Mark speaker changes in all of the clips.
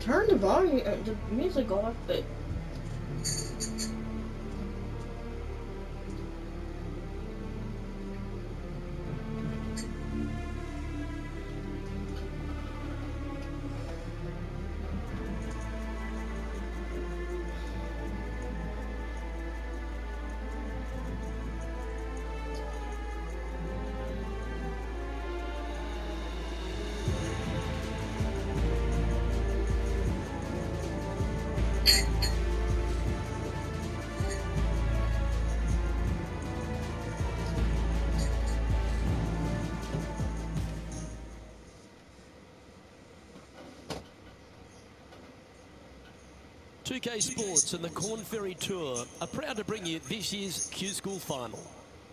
Speaker 1: Turn the volume, the music off, but.
Speaker 2: Pga Sports and the Corn Ferry Tour are proud to bring you this year's Q School Final.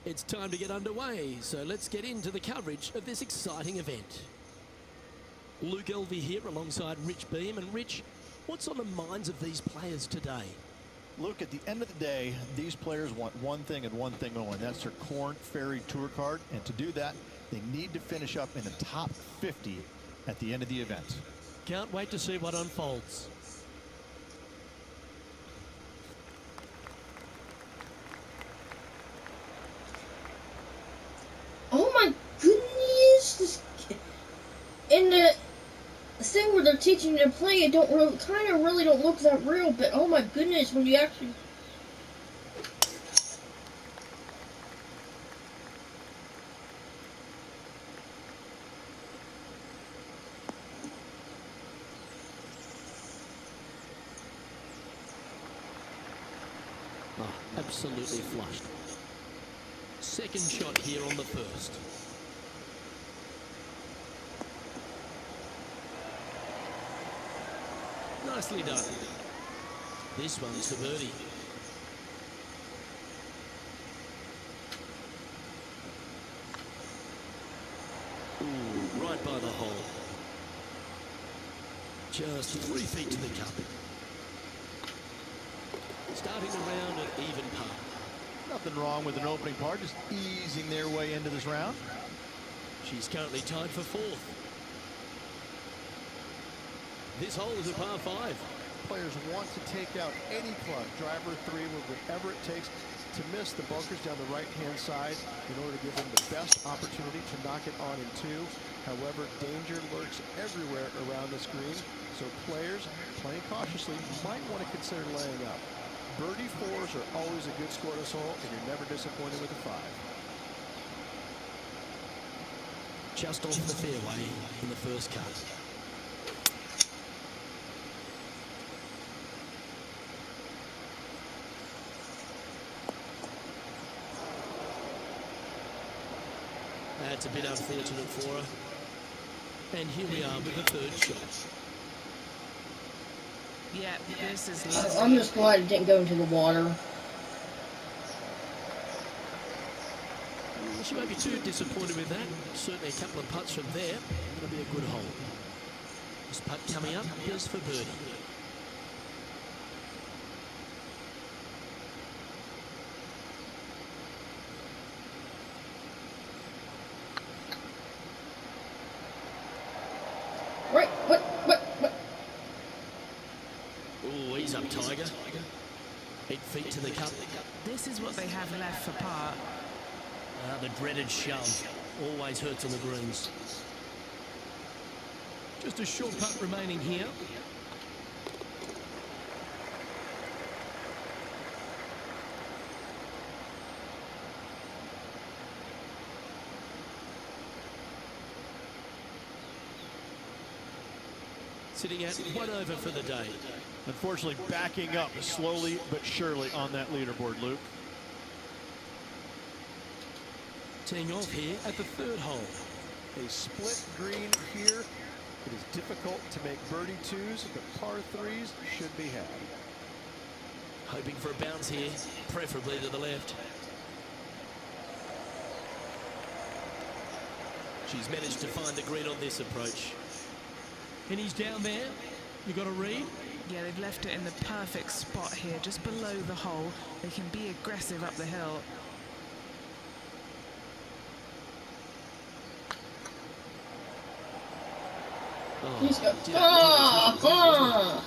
Speaker 2: It's time to get underway, so let's get into the coverage of this exciting event. Luke Elvey here alongside Rich Beam. And Rich, what's on the minds of these players today?
Speaker 3: Look, at the end of the day, these players want one thing and one thing only. That's their Corn Ferry Tour card. And to do that, they need to finish up in the top 50 at the end of the event.
Speaker 2: Can't wait to see what unfolds.
Speaker 1: Oh my goodness! In the thing where they're teaching you to play, it don't really, kind of really don't look that real. But oh my goodness, when you actually.
Speaker 2: Oh, absolutely flushed. Second shot here on the first. Nicely done. This one's the birdie. Ooh, right by the hole. Just 3 feet to the cup. Starting the round at even par.
Speaker 3: Nothing wrong with an opening par, just easing their way into this round.
Speaker 2: She's currently tied for fourth. This hole is a par 5.
Speaker 3: Players want to take out any club, driver, 3, with whatever it takes to miss the bunkers down the right-hand side in order to give them the best opportunity to knock it on in 2. However, danger lurks everywhere around this green, so players playing cautiously might want to consider laying up. Birdie 4s are always a good score this hole, and you're never disappointed with a 5.
Speaker 2: Just off the fairway in the first cut. That's a bit unfortunate for her. And here we are with the third shot.
Speaker 4: Yeah, this is lovely.
Speaker 1: I'm just glad it didn't go into the water.
Speaker 2: She won't be too disappointed with that. Certainly a couple of putts from there. That'll be a good hole. This putt coming up goes for birdie.
Speaker 1: Right, what?
Speaker 2: Oh, he's up, Tiger. 8 feet to the cup.
Speaker 4: This is what they have left for par.
Speaker 2: The dreaded shove. Always hurts on the greens. Just a short putt remaining here. Sitting at 1 over for the day.
Speaker 3: Unfortunately, backing up slowly but surely on that leaderboard, Luke.
Speaker 2: Teeing off here at the third hole.
Speaker 3: A split green here. It is difficult to make birdie 2s, but par 3s should be had.
Speaker 2: Hoping for a bounce here, preferably to the left. She's managed to find the green on this approach. And he's down there. You got a read?
Speaker 4: Yeah, they've left it in the perfect spot here, just below the hole. They can be aggressive up the hill.
Speaker 1: He's got.
Speaker 2: Did it well. This was good, wasn't it?
Speaker 1: Ah!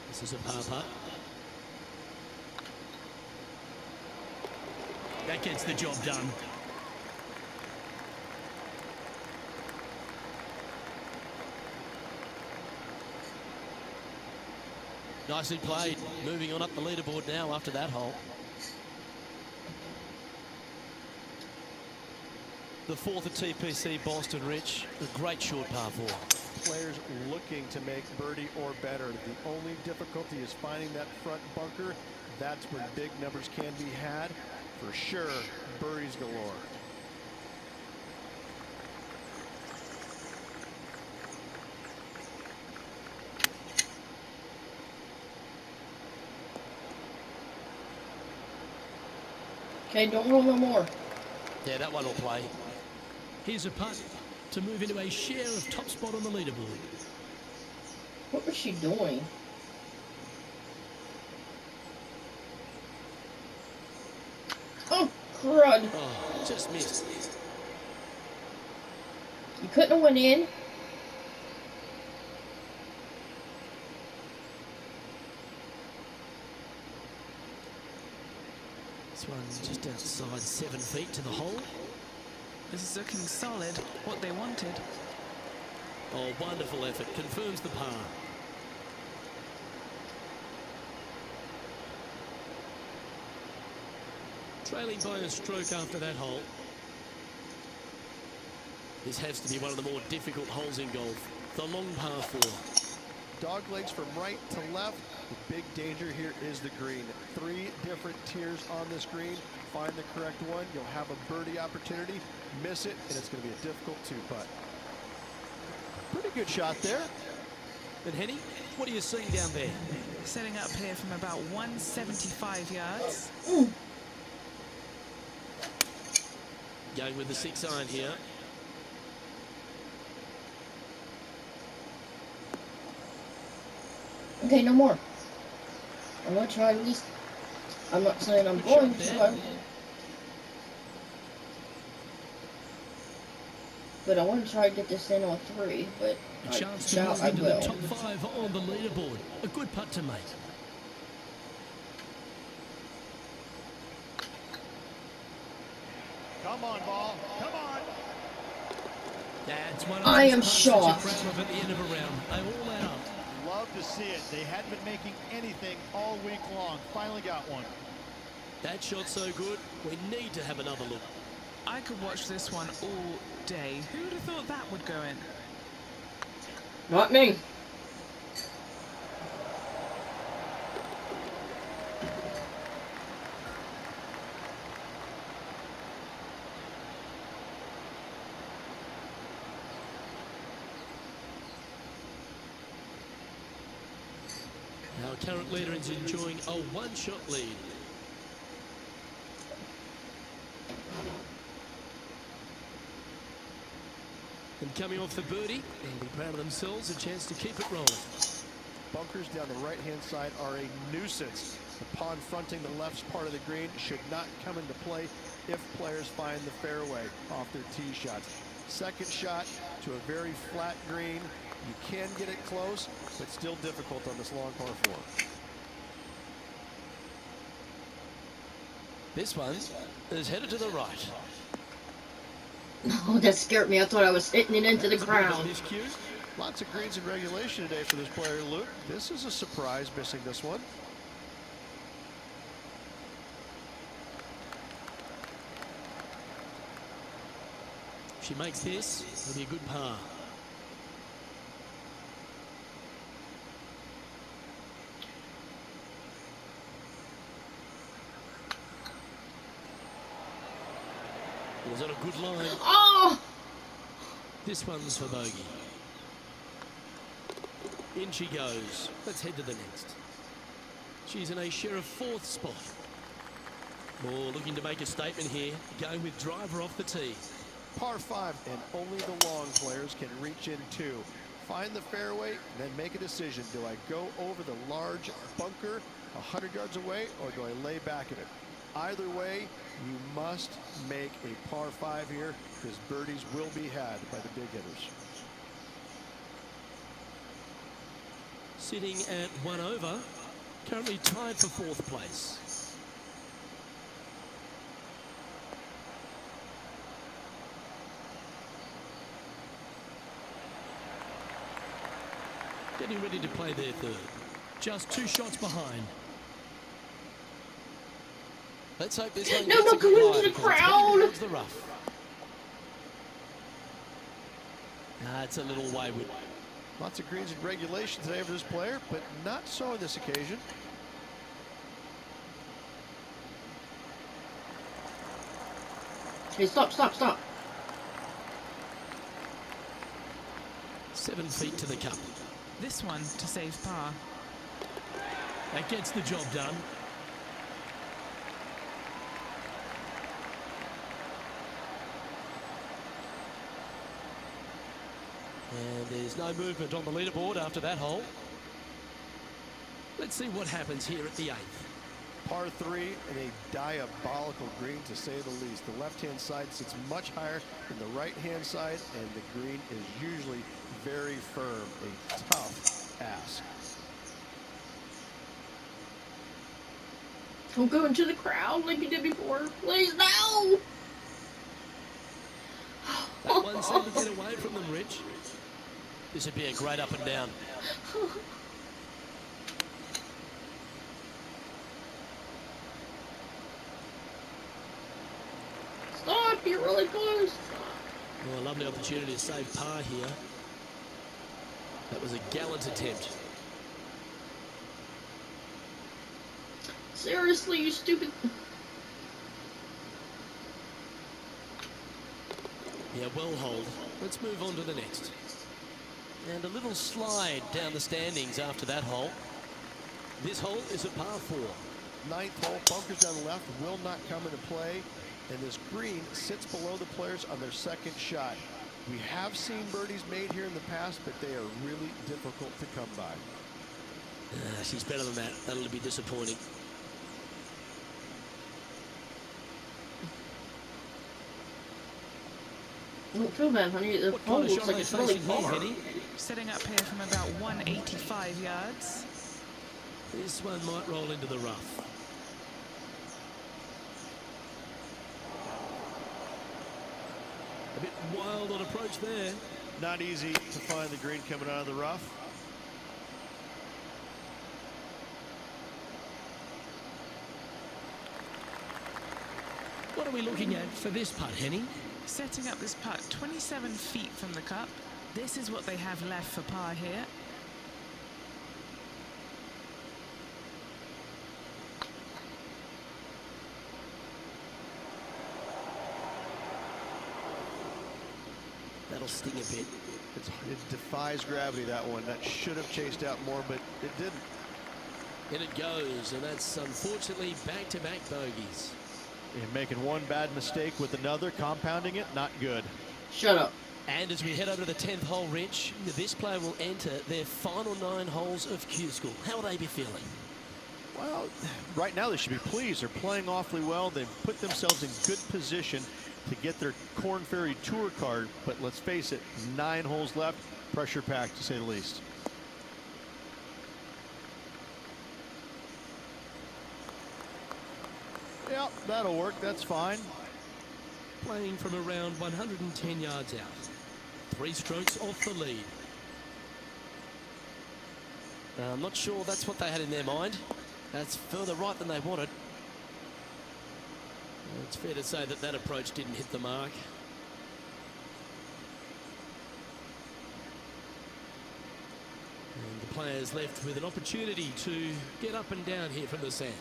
Speaker 2: This is a par putt. That gets the job done. Nicely played. Moving on up the leaderboard now after that hole. The fourth at TPC Boston, Rich. A great short par four.
Speaker 3: Players looking to make birdie or better. The only difficulty is finding that front bunker. That's where big numbers can be had. For sure, birdies galore.
Speaker 1: Okay, don't roll no more.
Speaker 2: Yeah, that one will play. Here's a putt to move into a share of top spot on the leaderboard.
Speaker 1: What was she doing? Oh, crud.
Speaker 2: Oh, just missed.
Speaker 1: You couldn't have went in.
Speaker 2: This one just outside 7 feet to the hole.
Speaker 4: This is looking solid, what they wanted.
Speaker 2: Oh, wonderful effort. Confirms the par. Trailing by a stroke after that hole. This has to be one of the more difficult holes in golf. The long par four.
Speaker 3: Dog legs from right to left. The big danger here is the green. 3 different tiers on this green. Find the correct one. You'll have a birdie opportunity. Miss it, and it's going to be a difficult 2-putt. Pretty good shot there.
Speaker 2: And Henny, what are you seeing down there?
Speaker 4: Setting up here from about 175 yards.
Speaker 2: Going with the 6-iron here.
Speaker 1: Okay, no more. I'm gonna try at least. I'm not saying I'm going to, but I want to try to get this in on 3. But
Speaker 2: A
Speaker 1: I
Speaker 2: chance to
Speaker 1: doubt
Speaker 2: move
Speaker 1: I
Speaker 2: into the
Speaker 1: will.
Speaker 2: top 5 on the leaderboard. A good putt to make.
Speaker 3: Come on, ball. Come on.
Speaker 2: That's one
Speaker 1: I am
Speaker 2: of those putts that
Speaker 1: shocked.
Speaker 2: you're proud of at the end of a round. They all add up.
Speaker 5: Love to see it. They hadn't been making anything all week long. Finally got one.
Speaker 2: That shot so good, we need to have another look.
Speaker 4: I could watch this one all day. Who would have thought that would go in?
Speaker 1: Not me.
Speaker 2: Our current leader is enjoying a one-shot lead. And coming off the birdie, they'll be proud of themselves, a chance to keep it rolling.
Speaker 3: Bunkers down the right-hand side are a nuisance. The pond fronting the left part of the green should not come into play if players find the fairway off their tee shots. Second shot to a very flat green. You can get it close, but still difficult on this long par 4.
Speaker 2: This one is headed to the right.
Speaker 1: Oh, that scared me. I thought I was hitting it into the ground.
Speaker 2: Miscue.
Speaker 3: Lots of greens in regulation today for this player, Luke. This is a surprise, missing this one.
Speaker 2: She makes this, it'll be a good par. Was that a good line?
Speaker 1: Oh!
Speaker 2: This one's for bogey. In she goes. Let's head to the next. She's in a share of 4th spot. Moore looking to make a statement here, going with driver off the tee.
Speaker 3: Par 5, and only the long players can reach in 2. Find the fairway, and then make a decision. Do I go over the large bunker 100 yards away, or do I lay back in it? Either way, you must make a par 5 here, because birdies will be had by the big hitters.
Speaker 2: sitting at 1 over, currently tied for 4th place. Getting ready to play their 3rd.
Speaker 6: Just 2 shots behind.
Speaker 2: Let's hope this one
Speaker 1: No,
Speaker 2: gets
Speaker 1: no,
Speaker 2: a good
Speaker 1: go
Speaker 2: lie
Speaker 1: into the
Speaker 2: because it's heading
Speaker 1: crowd.
Speaker 2: towards the rough. It's a little wayward.
Speaker 3: Lots of greens in regulation today for this player, but not so on this occasion.
Speaker 1: Hey, stop, stop, stop.
Speaker 2: 7 feet to the cup.
Speaker 4: This one to save par.
Speaker 6: That gets the job done.
Speaker 2: And there's no movement on the leaderboard after that hole. Let's see what happens here at the 8th.
Speaker 3: Par 3 and a diabolical green, to say the least. The left-hand side sits much higher than the right-hand side, and the green is usually very firm. A tough ask.
Speaker 1: Don't go into the crowd like you did before. Please, no!
Speaker 2: That one seemed to get away from them, Rich. This would be a great up and down.
Speaker 1: Stop, you're really close.
Speaker 2: Well, a lovely opportunity to save par here. That was a gallant attempt.
Speaker 1: Seriously, you stupid.
Speaker 2: Yeah, well hold. Let's move on to the next. And a little slide down the standings after that hole. This hole is a par 4.
Speaker 3: 9th hole, bunkers down the left will not come into play, and this green sits below the players on their 2nd shot. We have seen birdies made here in the past, but they are really difficult to come by.
Speaker 2: She's better than that. That'll be disappointing.
Speaker 1: Don't feel bad, honey. The
Speaker 2: What
Speaker 1: hole
Speaker 2: kind of
Speaker 1: looks
Speaker 2: shot
Speaker 1: like
Speaker 2: are
Speaker 1: it's
Speaker 2: they
Speaker 1: really
Speaker 2: facing here,
Speaker 1: far.
Speaker 2: Henny?
Speaker 4: Setting up here from about 185 yards.
Speaker 2: This one might roll into the rough. A bit wild on approach there.
Speaker 3: Not easy to find the green coming out of the rough.
Speaker 6: What are we looking at for this putt, Henny?
Speaker 4: Setting up this putt 27 feet from the cup. This is what they have left for par here.
Speaker 2: That'll sting a bit.
Speaker 3: It defies gravity, that one. That should have chased out more, but it didn't.
Speaker 2: In it goes, and that's unfortunately back-to-back bogeys.
Speaker 5: And making one bad mistake with another, compounding it, not good.
Speaker 1: Shut up.
Speaker 2: And as we head over to the 10th hole, Rich, this player will enter their final 9 holes of Q School. How will they be feeling?
Speaker 3: Well, right now they should be pleased. They're playing awfully well. They've put themselves in good position to get their Corn Ferry Tour card. But let's face it, 9 holes left, pressure packed to say the least. Yep, that'll work. That's fine.
Speaker 2: Playing from around 110 yards out. 3 strokes off the lead. I'm not sure that's what they had in their mind. That's further right than they wanted. It's fair to say that that approach didn't hit the mark. And the players left with an opportunity to get up and down here from the sand.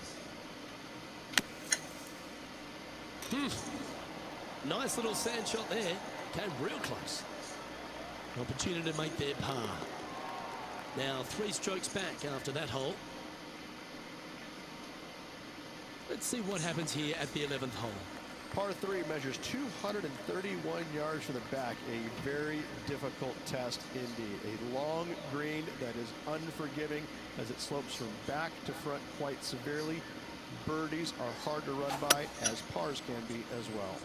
Speaker 2: Nice little sand shot there. Came real close. Opportunity to make their par. Now 3 strokes back after that hole. Let's see what happens here at the 11th hole.
Speaker 3: Par 3 measures 231 yards from the back. A very difficult test indeed. A long green that is unforgiving as it slopes from back to front quite severely. Birdies are hard to run by, as pars can be as well.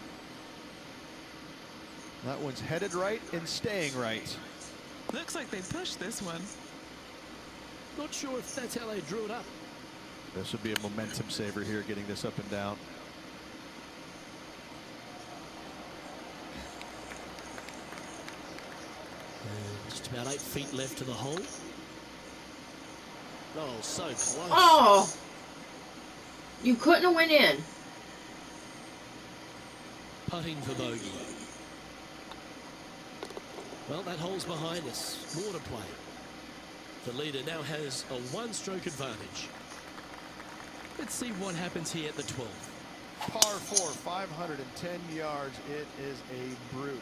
Speaker 3: That one's headed right and staying right.
Speaker 4: Looks like they pushed this one.
Speaker 2: Not sure if that's how they drew it up.
Speaker 3: This would be a momentum saver here, getting this up and down.
Speaker 2: And just about 8 feet left to the hole. Oh, so close.
Speaker 1: Oh! You couldn't have went in.
Speaker 2: Putting for bogey. Well, that hole's behind us. More to play. The leader now has a 1-stroke advantage. Let's see what happens here at the 12th.
Speaker 3: Par 4, 510 yards. It is a brute.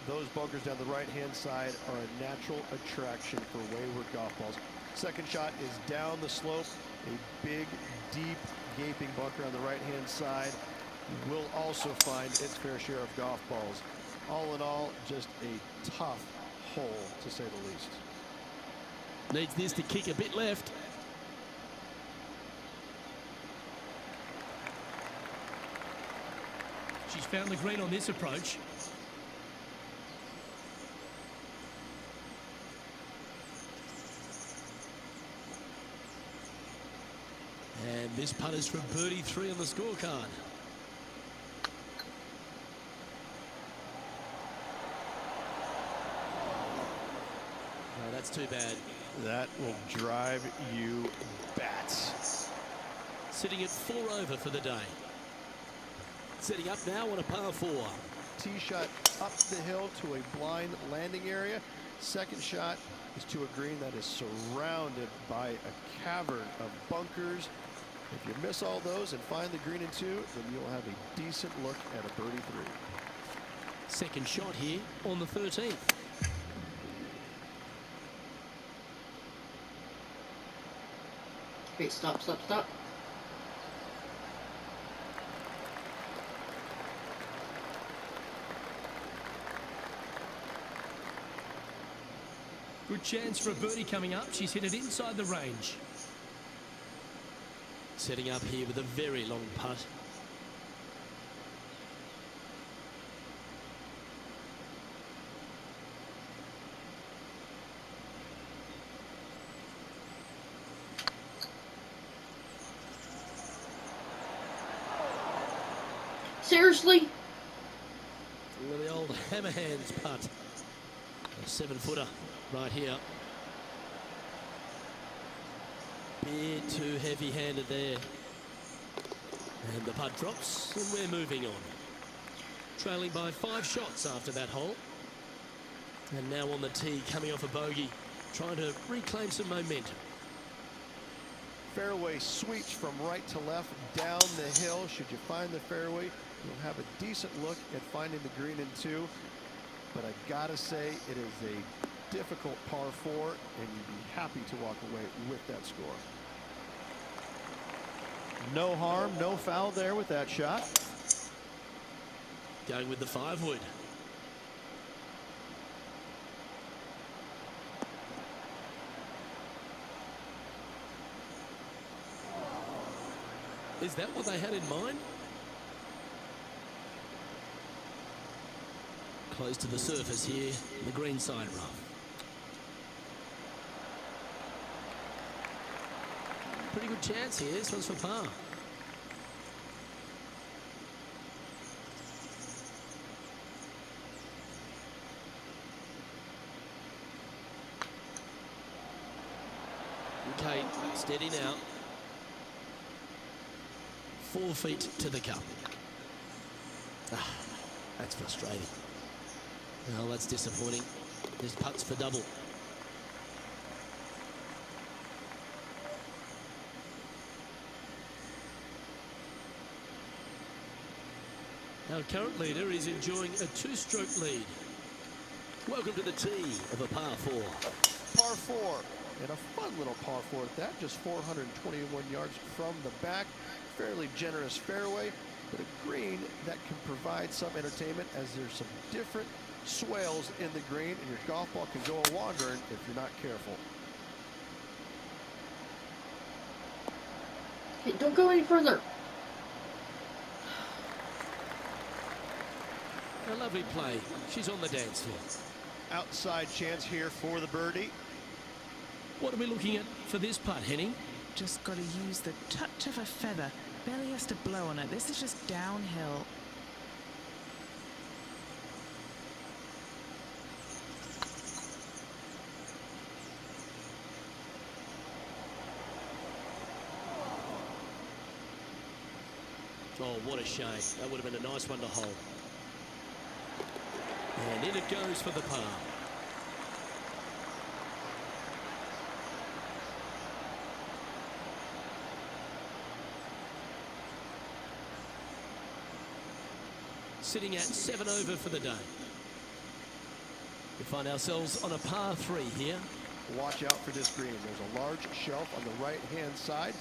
Speaker 3: Those bunkers down the right-hand side are a natural attraction for wayward golf balls. Second shot is down the slope. A big, deep, gaping bunker on the right-hand side will also find its fair share of golf balls. All in all, just a tough hole, to say the least.
Speaker 2: Needs this to kick a bit left.
Speaker 6: She's found the green on this approach.
Speaker 2: And this putt is from birdie 3 on the scorecard. No, that's too bad.
Speaker 3: That will drive you bats.
Speaker 2: Sitting at 4 over for the day. Setting up now on a par 4.
Speaker 3: Tee shot up the hill to a blind landing area. Second shot is to a green that is surrounded by a cavern of bunkers. If you miss all those and find the green in 2, then you'll have a decent look at a birdie 3.
Speaker 2: Second shot here on the 13th.
Speaker 1: Okay, stop, stop, stop.
Speaker 6: Good chance for a birdie coming up. She's hit it inside the range.
Speaker 2: Setting up here with a very long putt.
Speaker 1: Seriously?
Speaker 2: With the old hammer hands putt. A 7-footer right here. Bit too heavy-handed there. And the putt drops, and we're moving on. Trailing by 5 shots after that hole. And now on the tee, coming off a bogey, trying to reclaim some momentum.
Speaker 3: Fairway sweeps from right to left down the hill. Should you find the fairway, you'll have a decent look at finding the green in 2. But I gotta say, it is a difficult par 4, and you'd be happy to walk away with that score. No harm, no foul there with that shot.
Speaker 2: Going with the 5-wood. Is that what they had in mind? Close to the surface here, the green side rough. Pretty good chance here. This one's for par. Okay, steady now. 4 feet to the cup. Ah, that's frustrating. Well, that's disappointing. There's putts for double. Our current leader is enjoying a 2-stroke lead. Welcome to the tee of a par 4.
Speaker 3: Par 4, and a fun little par 4 at that, just 421 yards from the back. Fairly generous fairway, but a green that can provide some entertainment as there's some different swales in the green, and your golf ball can go wandering if you're not careful.
Speaker 1: Hey, don't go any further.
Speaker 2: A lovely play. She's on the dance floor.
Speaker 3: Outside chance here for the birdie.
Speaker 2: What are we looking at for this putt, Henning?
Speaker 4: Just got to use the touch of a feather. Barely has to blow on it. This is just downhill.
Speaker 2: Oh, what a shame. That would have been a nice one to hold. And in it goes for the par. Sitting at 7 over for the day. We find ourselves on a par 3 here.
Speaker 3: Watch out for this green. There's a large shelf on the right-hand side.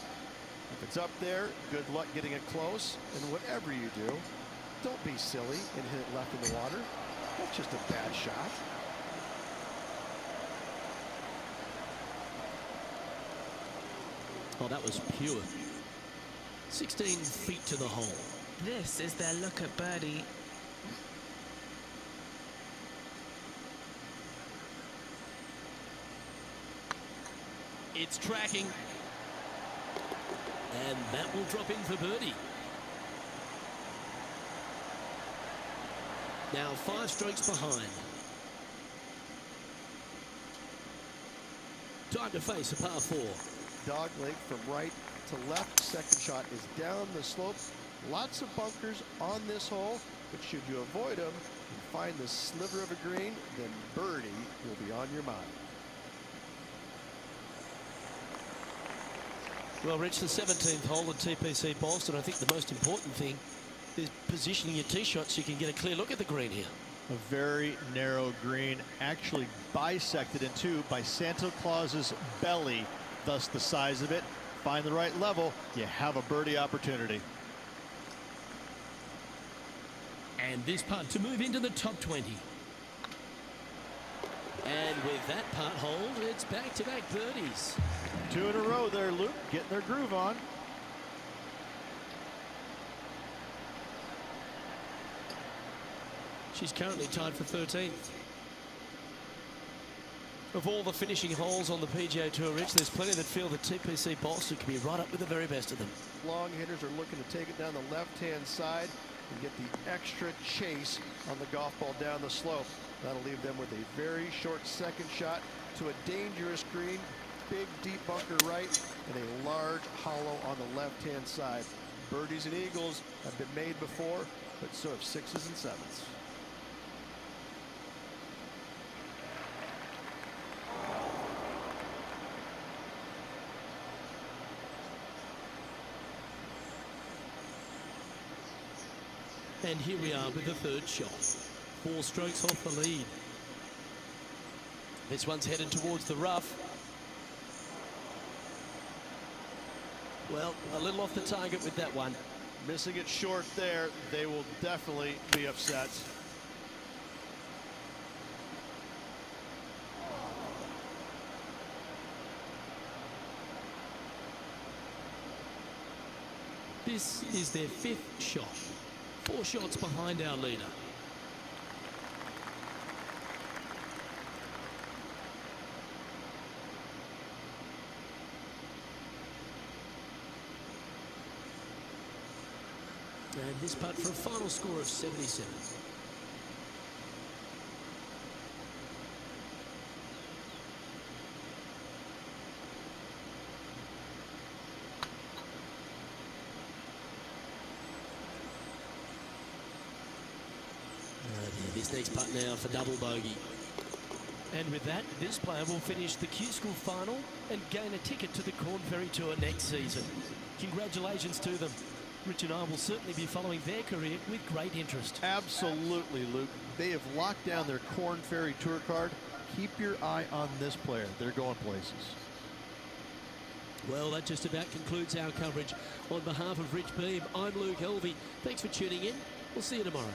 Speaker 3: If it's up there, good luck getting it close. And whatever you do, don't be silly and hit it left in the water. That's just a bad shot.
Speaker 2: Oh, that was pure. 16 feet to the hole.
Speaker 4: This is their look at birdie.
Speaker 2: It's tracking. And that will drop in for birdie. Now 5 strokes behind. Time to face a par 4.
Speaker 3: Dog leg from right to left. Second shot is down the slope. Lots of bunkers on this hole, but should you avoid them and find the sliver of a green, then birdie will be on your mind.
Speaker 2: Well, Rich, the 17th hole at TPC Boston. I think the most important thing is positioning your tee shots so you can get a clear look at the green here.
Speaker 5: A very narrow green, actually bisected in two by Santa Claus's belly, thus the size of it. Find the right level, you have a birdie opportunity.
Speaker 2: And this putt to move into the top 20. And with that putt hold, it's back-to-back birdies.
Speaker 5: 2 in a row there, Luke, getting their groove on.
Speaker 2: She's currently tied for 13th. Of all the finishing holes on the PGA Tour, Rich, there's plenty that feel that TPC Boston can be right up with the very best of them.
Speaker 3: Long hitters are looking to take it down the left-hand side and get the extra chase on the golf ball down the slope. That'll leave them with a very short second shot to a dangerous green, big deep bunker right, and a large hollow on the left-hand side. Birdies and eagles have been made before, but so have 6s and 7s.
Speaker 2: And here we are with the third shot. 4 strokes off the lead. This one's headed towards the rough. Well, a little off the target with that one.
Speaker 3: Missing it short there, they will definitely be upset.
Speaker 2: This is their 5th shot. 4 shots behind our leader. And this putt for a final score of 77. This next putt now for double bogey. And with that, this player will finish the Q School final and gain a ticket to the Corn Ferry Tour next season. Congratulations to them. Rich and I will certainly be following their career with great interest.
Speaker 3: Absolutely, Luke. They have locked down their Corn Ferry Tour card. Keep your eye on this player. They're going places.
Speaker 2: Well, that just about concludes our coverage. On behalf of Rich Beam, I'm Luke Helvey. Thanks for tuning in. We'll see you tomorrow.